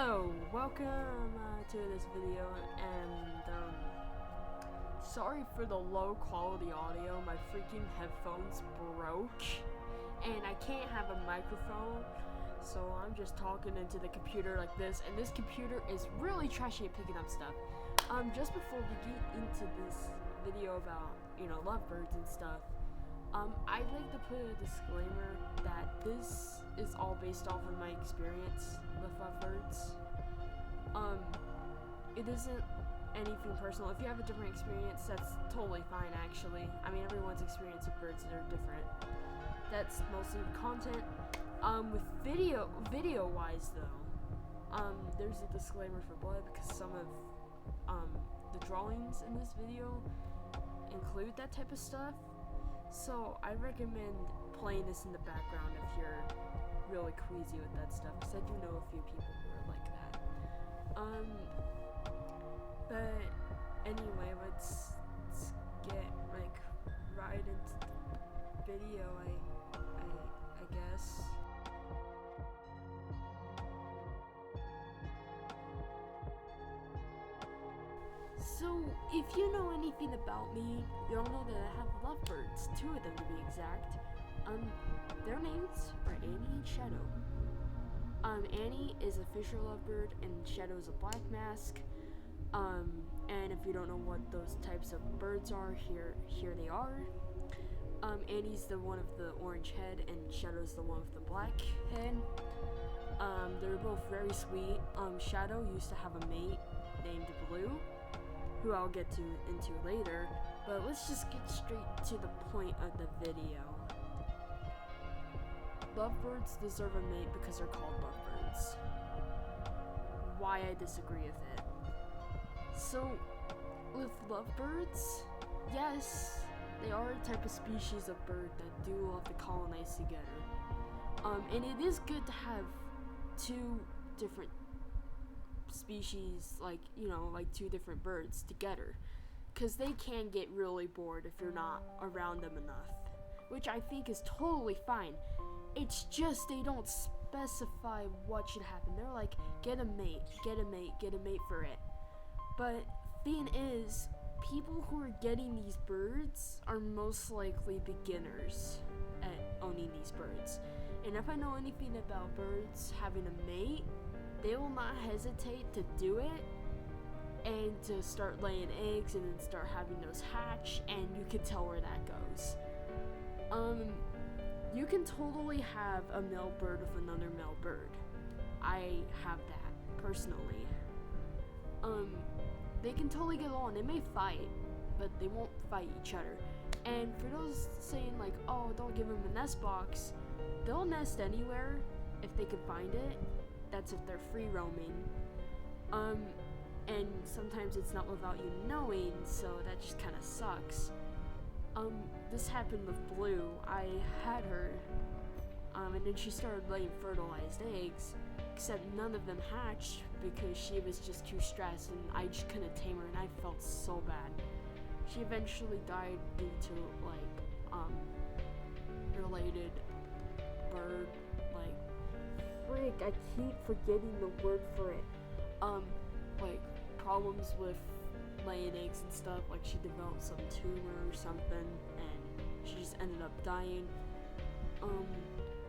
Hello, welcome to this video, and sorry for the low quality audio. My freaking headphones broke and I can't have a microphone, so I'm just talking into the computer like this, and this computer is really trashy at picking up stuff. Just before we get into this video about, lovebirds and stuff, I'd like to put a disclaimer that this is all based off of my experience with lovebirds. It isn't anything personal. If you have a different experience, that's totally fine, actually. I mean, everyone's experience with birds are different. That's mostly the content. With video-wise, though, there's a disclaimer for blood because some of, the drawings in this video include that type of stuff. So I recommend playing this in the background if you're really queasy with that stuff, because I do know a few people who are like that. But anyway, let's get right into the video. I guess. So, if you know anything about me, you'll know that I have lovebirds, 2 of them to be exact. Their names are Annie and Shadow. Annie is a fisher lovebird, and Shadow is a black mask. And if you don't know what those types of birds are, here they are. Annie's the one with the orange head, and Shadow's the one with the black head. They're both very sweet. Shadow used to have a mate named Blue, who I'll get into later, but let's just get straight to the point of the video. Lovebirds deserve a mate because they're called lovebirds. Why I disagree with it. So, with lovebirds, yes, they are a type of species of bird that do love to colonize together. And it is good to have 2 different species, like 2 different birds together, because they can get really bored if you're not around them enough, which I think is totally fine. It's just they don't specify what should happen. They're like, get a mate for it. But thing is, people who are getting these birds are most likely beginners at owning these birds. And if I know anything about birds having a mate, they will not hesitate to do it and to start laying eggs and then start having those hatch, and you can tell where that goes. You can totally have a male bird with another male bird. I have that personally. They can totally get along. They may fight, but they won't fight each other. And for those saying like, oh, don't give them a nest box, they'll nest anywhere if they can find it. That's if they're free roaming. And sometimes it's not without you knowing, so that just kind of sucks. This happened with Blue. I had her, and then she started laying fertilized eggs, except none of them hatched because she was just too stressed, and I just couldn't tame her, and I felt so bad. She eventually died due to, related bird, frick, I keep forgetting the word for it. Problems with laying eggs and stuff. Like, she developed some tumor or something, and she just ended up dying.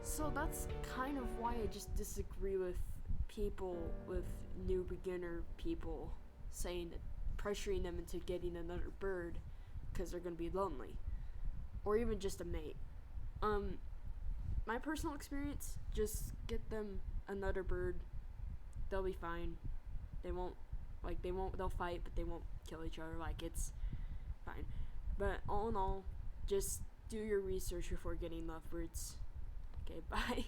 So that's kind of why I just disagree with people, with new beginner people, saying that pressuring them into getting another bird because they're gonna be lonely, or even just a mate. My personal experience, just get them another bird. They'll be fine. They'll fight, but they won't kill each other. It's fine. But all in all, just do your research before getting lovebirds. Okay, bye.